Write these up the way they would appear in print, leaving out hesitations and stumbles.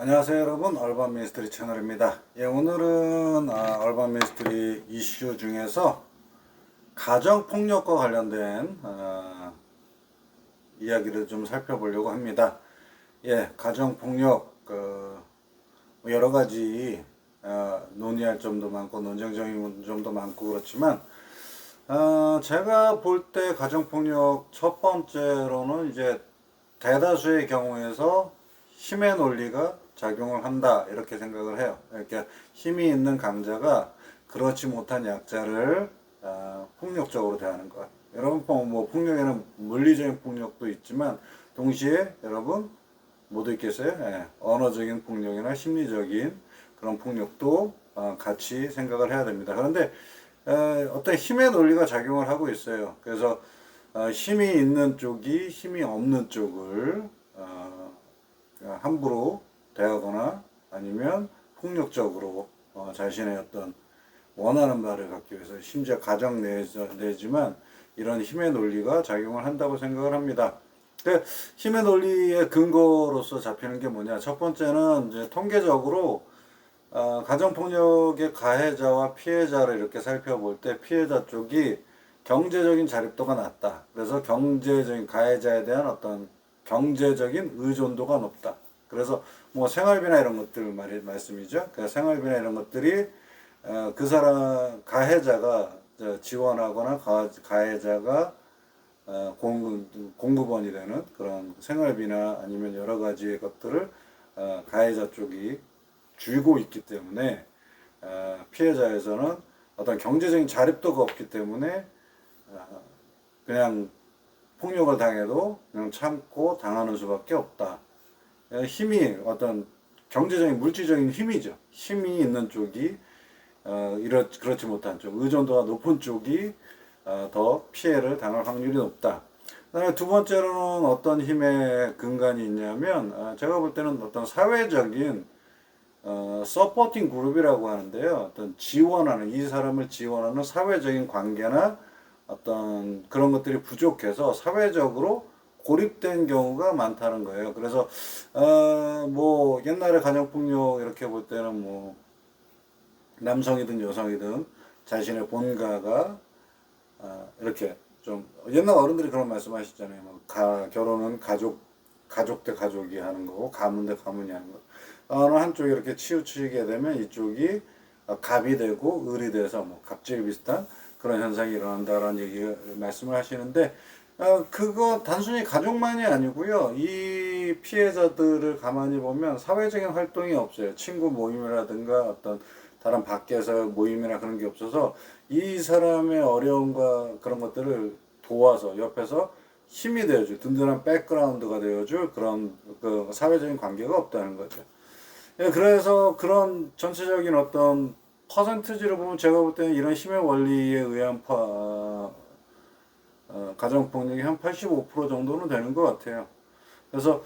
안녕하세요 여러분, 얼반 미스터리 채널입니다. 오늘은 얼반 미스터리 이슈 중에서 가정폭력과 관련된 이야기를 좀 살펴보려고 합니다. 가정폭력 뭐 여러 가지 논의할 점도 많고 논쟁적인 점도 많고 그렇지만 제가 볼 때 가정폭력 첫 번째로는 이제 대다수의 경우에서 힘의 논리가 작용을 한다 이렇게 생각을 해요. 그러니까 힘이 있는 강자가 그렇지 못한 약자를 폭력적으로 대하는 것. 여러분 뭐 폭력에는 물리적인 폭력도 있지만 동시에 여러분 모두 있겠어요? 언어적인 폭력이나 심리적인 그런 폭력도 같이 생각을 해야 됩니다. 그런데 어떤 힘의 논리가 작용을 하고 있어요. 그래서 힘이 있는 쪽이 힘이 없는 쪽을 함부로 대하거나 아니면 폭력적으로 자신의 어떤 원하는 바를 갖기 위해서 심지어 가정 내지만 이런 힘의 논리가 작용을 한다고 생각을 합니다. 그 힘의 논리의 근거로서 잡히는 게 뭐냐? 첫 번째는 이제 통계적으로 가정폭력의 가해자와 피해자를 이렇게 살펴볼 때 피해자 쪽이 경제적인 자립도가 낮다. 그래서 경제적인 가해자에 대한 어떤 경제적인 의존도가 높다. 그래서 뭐 생활비나 이런 것들 말씀이죠. 그 생활비나 이런 것들이 그 사람 가해자가 지원하거나 가해자가 공급원이 되는 그런 생활비나 아니면 여러 가지의 것들을 가해자 쪽이 쥐고 있기 때문에 피해자에서는 어떤 경제적인 자립도가 없기 때문에 그냥 폭력을 당해도 그냥 참고 당하는 수밖에 없다. 힘이 어떤 경제적인 물질적인 힘이죠. 힘이 있는 쪽이 그렇지 못한 쪽, 의존도가 높은 쪽이 더 피해를 당할 확률이 높다. 그다음에 두 번째로는 어떤 힘의 근간이 있냐면 제가 볼 때는 어떤 사회적인 서포팅 그룹이라고 하는데요. 어떤 지원하는 이 사람을 지원하는 사회적인 관계나 어떤 그런 것들이 부족해서 사회적으로 고립된 경우가 많다는 거예요. 그래서 뭐 옛날에 가정폭력 이렇게 볼 때는 뭐 남성이든 여성이든 자신의 본가가 이렇게 좀 옛날 어른들이 그런 말씀하시잖아요. 뭐 결혼은 가족 대 가족이 하는 거고 가문 대 가문이 하는 거. 어느 한쪽이 이렇게 치우치게 되면 이쪽이 갑이 되고 을이 돼서 뭐 갑질 비슷한 그런 현상이 일어난다라는 말씀을 하시는데 그거 단순히 가족만이 아니고요. 이 피해자들을 가만히 보면 사회적인 활동이 없어요. 친구 모임이라든가 어떤 다른 밖에서 모임이나 그런 게 없어서 이 사람의 어려움과 그런 것들을 도와서 옆에서 힘이 되어줄 든든한 백그라운드가 되어줄 그런 그 사회적인 관계가 없다는 거죠. 그래서 그런 전체적인 어떤 퍼센트지를 보면 제가 볼 때는 이런 힘의 원리에 의한 가정폭력이 한 85% 정도는 되는 것 같아요. 그래서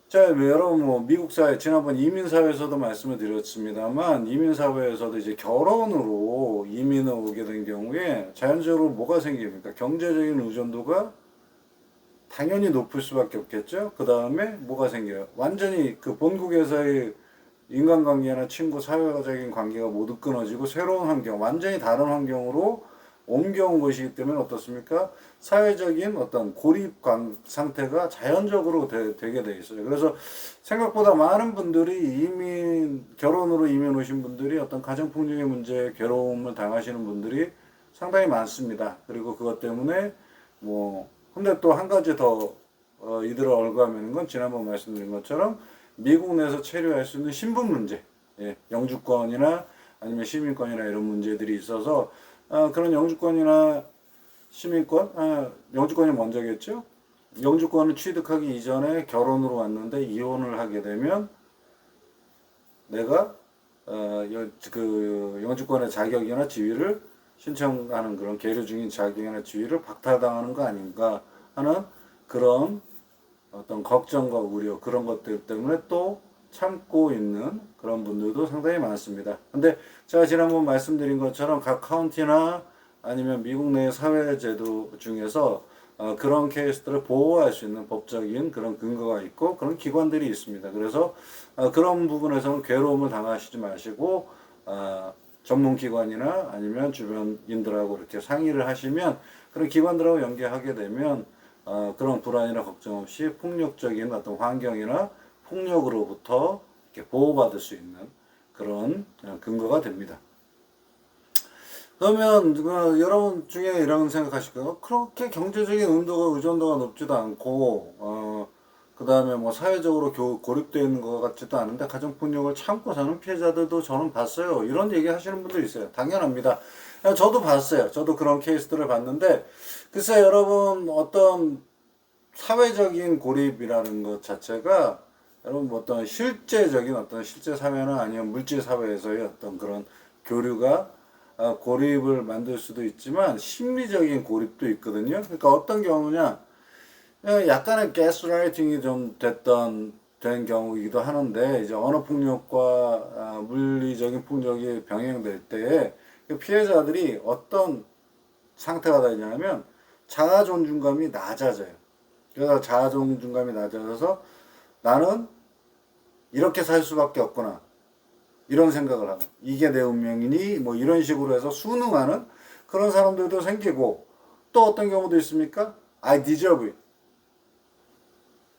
자, 여러분 뭐 미국 사회 지난번 이민 사회에서도 말씀을 드렸습니다만 이민 사회에서도 이제 결혼으로 이민을 오게 된 경우에 자연적으로 뭐가 생깁니까? 경제적인 의존도가 당연히 높을 수밖에 없겠죠. 그 다음에 뭐가 생겨요? 완전히 그 본국에서의 인간관계나 친구, 사회적인 관계가 모두 끊어지고 새로운 환경, 완전히 다른 환경으로 옮겨온 것이기 때문에 어떻습니까? 사회적인 어떤 고립 상태가 자연적으로 되게 돼 있어요. 그래서 생각보다 많은 분들이 결혼으로 이민 오신 분들이 어떤 가정폭력의 문제에 괴로움을 당하시는 분들이 상당히 많습니다. 그리고 그것 때문에 근데 또 한 가지 더 이들을 얼감하는 건 지난번 말씀드린 것처럼 미국 내에서 체류할 수 있는 신분 문제, 영주권이나 아니면 시민권이나 이런 문제들이 있어서 그런 영주권이나 시민권, 영주권이 먼저겠죠? 영주권을 취득하기 이전에 결혼으로 왔는데 이혼을 하게 되면 내가 그 영주권의 자격이나 지위를 신청하는 그런 계류 중인 자격이나 지위를 박탈당하는 거 아닌가 하는 그런 어떤 걱정과 우려 그런 것들 때문에 또 참고 있는 그런 분들도 상당히 많습니다. 근데 제가 지난번 말씀드린 것처럼 각 카운티나 아니면 미국 내 사회제도 중에서 그런 케이스들을 보호할 수 있는 법적인 그런 근거가 있고 그런 기관들이 있습니다. 그래서 그런 부분에서는 괴로움을 당하시지 마시고 전문 기관이나 아니면 주변인들하고 이렇게 상의를 하시면 그런 기관들하고 연계하게 되면 그런 불안이나 걱정 없이 폭력적인 어떤 환경이나 폭력으로부터 이렇게 보호받을 수 있는 그런 근거가 됩니다. 그러면 여러분 중에 이런 생각하실 거예요. 그렇게 경제적인 의존도가 높지도 않고 그 다음에 뭐 사회적으로 고립되어 있는 것 같지도 않은데 가정폭력을 참고 사는 피해자들도 저는 봤어요. 이런 얘기 하시는 분들 있어요. 당연합니다. 저도 봤어요. 저도 그런 케이스들을 봤는데 글쎄 여러분 어떤 사회적인 고립이라는 것 자체가 여러분 뭐 어떤 실제적인 어떤 실제 사회나 아니면 물질 사회에서의 어떤 그런 교류가 고립을 만들 수도 있지만 심리적인 고립도 있거든요. 그러니까 어떤 경우냐, 약간의 가스라이팅이 좀 된 경우이기도 하는데 이제 언어 폭력과 물리적인 폭력이 병행될 때에 그 피해자들이 어떤 상태가 되냐면 자아 존중감이 낮아져요. 그래서 자아 존중감이 낮아져서 나는 이렇게 살 수밖에 없구나. 이런 생각을 하고 이게 내 운명이니 뭐 이런 식으로 해서 순응하는 그런 사람들도 생기고 또 어떤 경우도 있습니까? I deserve it.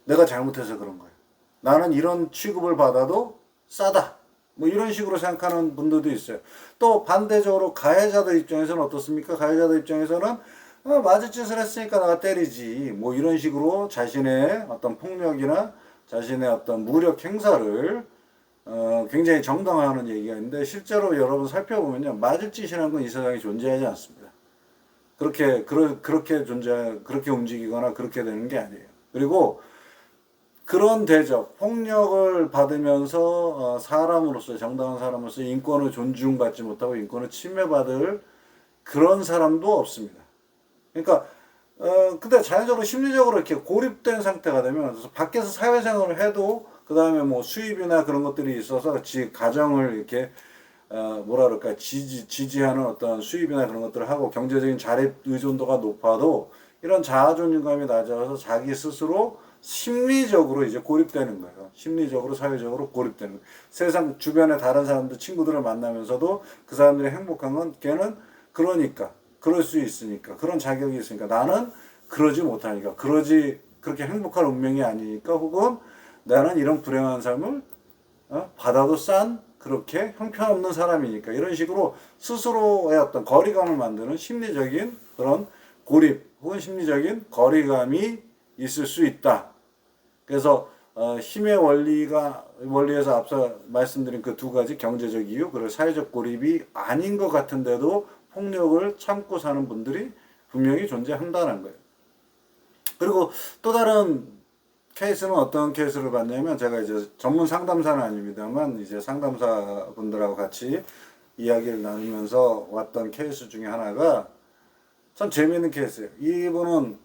내가 잘못해서 그런 거예요. 나는 이런 취급을 받아도 싸다. 뭐 이런 식으로 생각하는 분들도 있어요. 또 반대적으로 가해자들 입장에서는 어떻습니까? 가해자들 입장에서는 맞을 짓을 했으니까 내가 때리지. 뭐 이런 식으로 자신의 어떤 폭력이나 자신의 어떤 무력 행사를 굉장히 정당화하는 얘기가 있는데 실제로 여러분 살펴보면요. 맞을 짓이라는 건 이 세상에 존재하지 않습니다. 그렇게 움직이거나 그렇게 되는 게 아니에요. 그리고 그런 대접, 폭력을 받으면서 사람으로서 정당한 사람으로서 인권을 존중받지 못하고 인권을 침해받을 그런 사람도 없습니다. 그러니까 근데 자연적으로 심리적으로 이렇게 고립된 상태가 되면 밖에서 사회생활을 해도 그 다음에 뭐 수입이나 그런 것들이 있어서 가정을 이렇게 뭐라 그럴까 지지하는 어떤 수입이나 그런 것들을 하고 경제적인 자립 의존도가 높아도 이런 자아 존중감이 낮아서 자기 스스로 심리적으로 이제 고립되는 거예요. 심리적으로 사회적으로 고립되는 거예요. 세상 주변에 다른 사람들 친구들을 만나면서도 그 사람들이 행복한 건 걔는 그러니까 그럴 수 있으니까 그런 자격이 있으니까 나는 그러지 못하니까 그렇게 행복한 운명이 아니니까 혹은 나는 이런 불행한 삶을 받아도 그렇게 형편없는 사람이니까 이런 식으로 스스로의 어떤 거리감을 만드는 심리적인 그런 고립 혹은 심리적인 거리감이 있을 수 있다. 그래서 힘의 원리에서 앞서 말씀드린 그 두 가지 경제적 이유 그리고 사회적 고립이 아닌 것 같은데도 폭력을 참고 사는 분들이 분명히 존재한다는 거예요. 그리고 또 다른 케이스는 어떤 케이스를 봤냐면 제가 이제 전문 상담사는 아닙니다만 이제 상담사 분들하고 같이 이야기를 나누면서 왔던 케이스 중에 하나가 참 재미있는 케이스예요. 이분은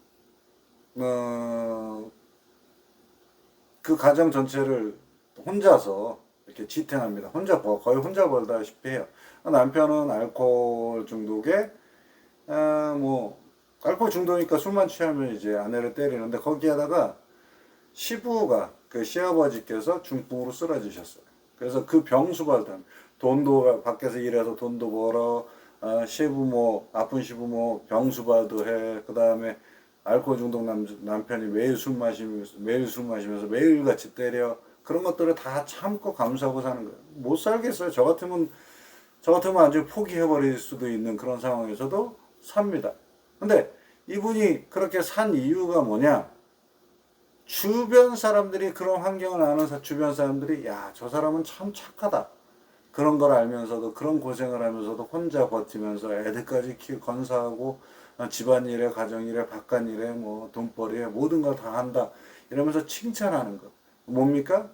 그 가정 전체를 혼자서 이렇게 지탱합니다. 거의 혼자 벌다시피 해요. 남편은 알코올 중독에 뭐 알코올 중독이니까 술만 취하면 이제 아내를 때리는데 거기에다가 시부가 그 시아버지께서 중풍으로 쓰러지셨어요. 그래서 그 병수발단 돈도 밖에서 일해서 돈도 벌어 시부모 아픈 시부모 병수발도 해. 그 다음에 알코올 중독 남편이 매일 술 마시면서 매일같이 때려. 그런 것들을 다 참고 감수하고 사는 거예요. 못 살겠어요. 저 같으면 완전히 포기해버릴 수도 있는 그런 상황에서도 삽니다. 근데 이분이 그렇게 산 이유가 뭐냐? 주변 사람들이 그런 환경을 아는 주변 사람들이 야, 저 사람은 참 착하다. 그런 걸 알면서도 그런 고생을 하면서도 혼자 버티면서 애들까지 건사하고 집안일에 가정일에 바깥일에 뭐 돈벌이에 모든 걸 다 한다. 이러면서 칭찬하는 거. 뭡니까?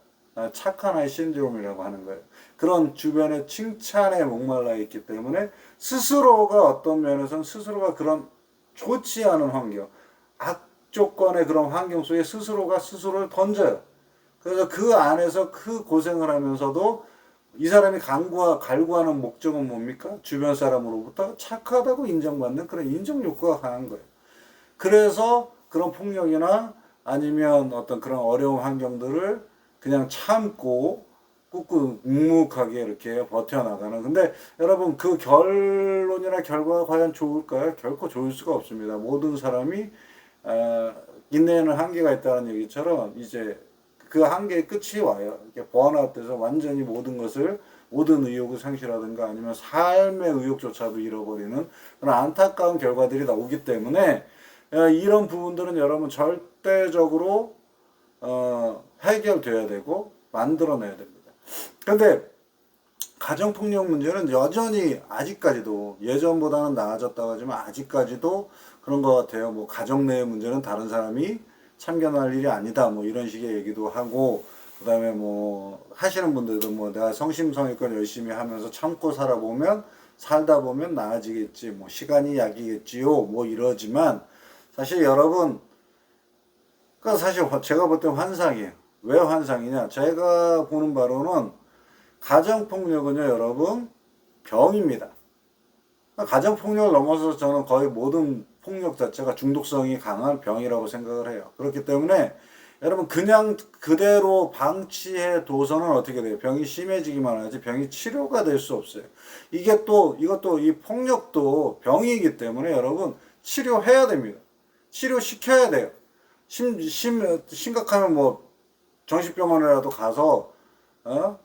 착한 아이 신드롬이라고 하는 거예요. 그런 주변의 칭찬에 목말라 있기 때문에 스스로가 어떤 면에서는 스스로가 그런 좋지 않은 환경, 악조건의 그런 환경 속에 스스로가 스스로를 던져요. 그래서 그 안에서 그 고생을 하면서도 이 사람이 갈구하는 목적은 뭡니까? 주변 사람으로부터 착하다고 인정받는 그런 인정 욕구가 강한 거예요. 그래서 그런 폭력이나 아니면 어떤 그런 어려운 환경들을 그냥 참고 꾹꾹 묵묵하게 이렇게 버텨나가는. 근데 여러분 그 결론이나 결과가 과연 좋을까요? 결코 좋을 수가 없습니다. 모든 사람이 인내에는 한계가 있다는 얘기처럼 이제 그 한계의 끝이 와요. 이렇게 번아웃돼서 완전히 모든 의욕을 상실하든가 아니면 삶의 의욕조차도 잃어버리는 그런 안타까운 결과들이 나오기 때문에 이런 부분들은 여러분 절대적으로 해결돼야 되고 만들어내야 됩니다. 그런데 가정폭력 문제는 여전히 아직까지도 예전보다는 나아졌다고 하지만 아직까지도 그런 것 같아요. 뭐 가정 내의 문제는 다른 사람이 참견할 일이 아니다. 뭐 이런 식의 얘기도 하고 그다음에 뭐 하시는 분들도 뭐 내가 성심성의껏 열심히 하면서 참고 살다 보면 나아지겠지. 뭐 시간이 약이겠지요. 뭐 이러지만 사실 여러분 그 사실 제가 볼 때 환상이에요. 왜 환상이냐? 제가 보는 바로는 가정폭력은요, 여러분, 병입니다. 가정폭력을 넘어서 저는 거의 모든 폭력 자체가 중독성이 강한 병이라고 생각을 해요. 그렇기 때문에 여러분 그냥 그대로 방치해 둬서는 어떻게 돼요? 병이 심해지기만 하지 병이 치료가 될 수 없어요. 이것도 이 폭력도 병이기 때문에 여러분 치료해야 됩니다. 치료시켜야 돼요. 심각하면 뭐 정신병원이라도 가서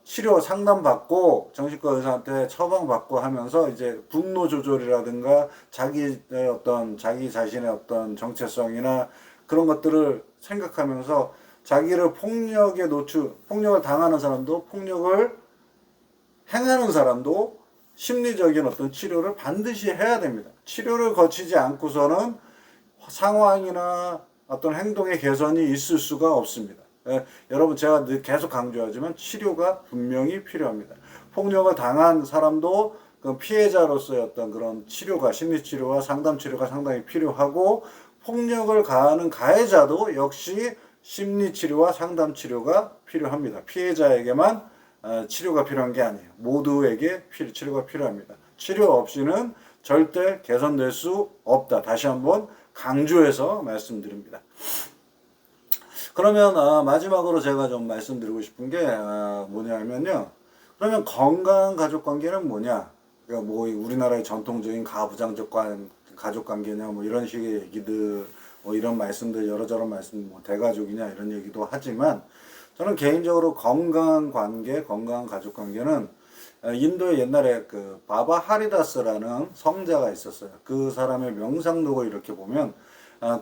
치료 상담받고 정신과 의사한테 처방받고 하면서 이제 분노 조절이라든가 자기 자신의 어떤 정체성이나 그런 것들을 생각하면서 자기를 폭력을 당하는 사람도 폭력을 행하는 사람도 심리적인 어떤 치료를 반드시 해야 됩니다. 치료를 거치지 않고서는 상황이나 어떤 행동의 개선이 있을 수가 없습니다. 여러분 제가 계속 강조하지만 치료가 분명히 필요합니다. 폭력을 당한 사람도 그 피해자로서의 어떤 그런 심리치료와 상담치료가 상당히 필요하고 폭력을 가하는 가해자도 역시 심리치료와 상담치료가 필요합니다. 피해자에게만 치료가 필요한 게 아니에요. 모두에게 치료가 필요합니다. 치료 없이는 절대 개선될 수 없다. 다시 한번 강조해서 말씀드립니다. 그러면 마지막으로 제가 좀 말씀드리고 싶은 게 뭐냐면요. 그러면 건강한 가족관계는 뭐냐? 그러니까 뭐 우리나라의 전통적인 가부장적 가족관계냐 뭐 이런 식의 얘기들 뭐 이런 말씀들 여러저런 말씀 뭐 대가족이냐 이런 얘기도 하지만 저는 개인적으로 건강한 관계, 건강한 가족관계는 인도에 옛날에 그 바바 하리다스라는 성자가 있었어요. 그 사람의 명상록을 이렇게 보면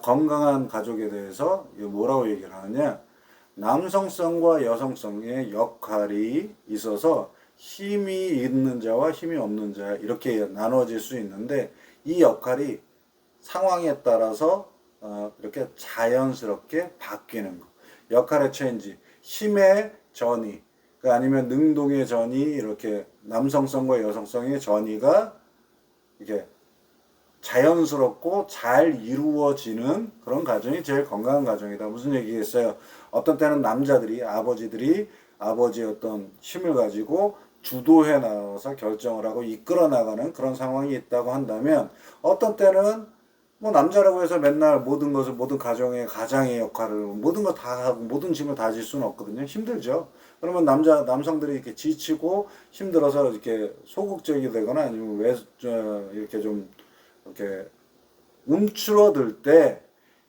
건강한 가족에 대해서 뭐라고 얘기를 하느냐? 남성성과 여성성의 역할이 있어서 힘이 있는 자와 힘이 없는 자 이렇게 나눠질 수 있는데 이 역할이 상황에 따라서 이렇게 자연스럽게 바뀌는 거. 역할의 체인지, 힘의 전이, 아니면 능동의 전이 이렇게 남성성과 여성성의 전이가 이게 자연스럽고 잘 이루어지는 그런 가정이 제일 건강한 가정이다. 무슨 얘기겠어요? 어떤 때는 아버지들이 아버지의 어떤 힘을 가지고 주도해 나가서 결정을 하고 이끌어 나가는 그런 상황이 있다고 한다면 어떤 때는 뭐 남자라고 해서 맨날 모든 가장의 역할을 모든 거 다 하고 모든 짐을 다 질 수는 없거든요. 힘들죠. 그러면 남성들이 이렇게 지치고 힘들어서 이렇게 소극적이 되거나 아니면 이렇게 좀 이렇게 움츠러들 때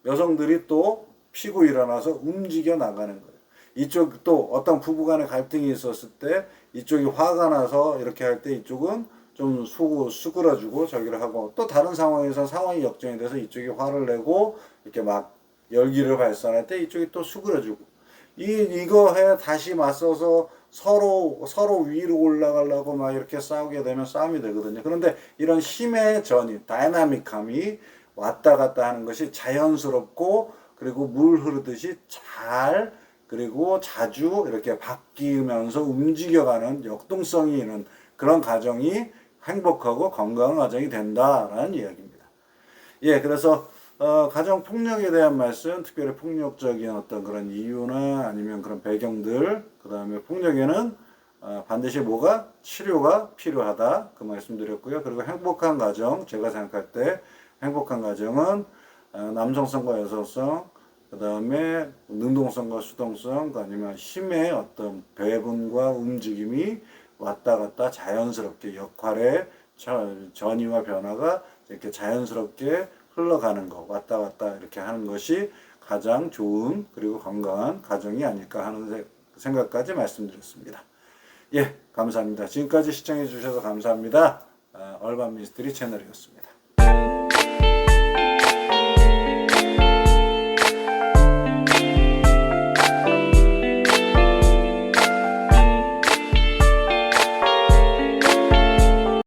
여성들이 또 피고 일어나서 움직여 나가는 거예요. 이쪽 또 어떤 부부간의 갈등이 있었을 때 이쪽이 화가 나서 이렇게 할 때 이쪽은 좀 수그러주고 저기를 하고 또 다른 상황에서 상황이 역전이 돼서 이쪽이 화를 내고 이렇게 막 열기를 발산할 때 이쪽이 또 수그러주고 이거에 다시 맞서서 서로 위로 올라가려고 막 이렇게 싸우게 되면 싸움이 되거든요. 그런데 이런 힘의 전이 다이나믹함이 왔다 갔다 하는 것이 자연스럽고 그리고 물 흐르듯이 그리고 자주 이렇게 바뀌면서 움직여가는 역동성이 있는 그런 가정이 행복하고 건강한 가정이 된다라는 이야기입니다. 예, 그래서 가정 폭력에 대한 말씀, 특별히 폭력적인 어떤 그런 이유나 아니면 그런 배경들, 그 다음에 폭력에는 반드시 뭐가 치료가 필요하다 그 말씀드렸고요. 그리고 행복한 가정 제가 생각할 때 행복한 가정은 남성성과 여성성 그 다음에 능동성과 수동성 아니면 힘의 어떤 배분과 움직임이 왔다 갔다 자연스럽게 역할의 전이와 변화가 이렇게 자연스럽게 흘러가는 거 왔다 갔다 이렇게 하는 것이 가장 좋은 그리고 건강한 가정이 아닐까 하는 생각까지 말씀드렸습니다. 예, 감사합니다. 지금까지 시청해 주셔서 감사합니다. 얼반 미스터리 채널이었습니다.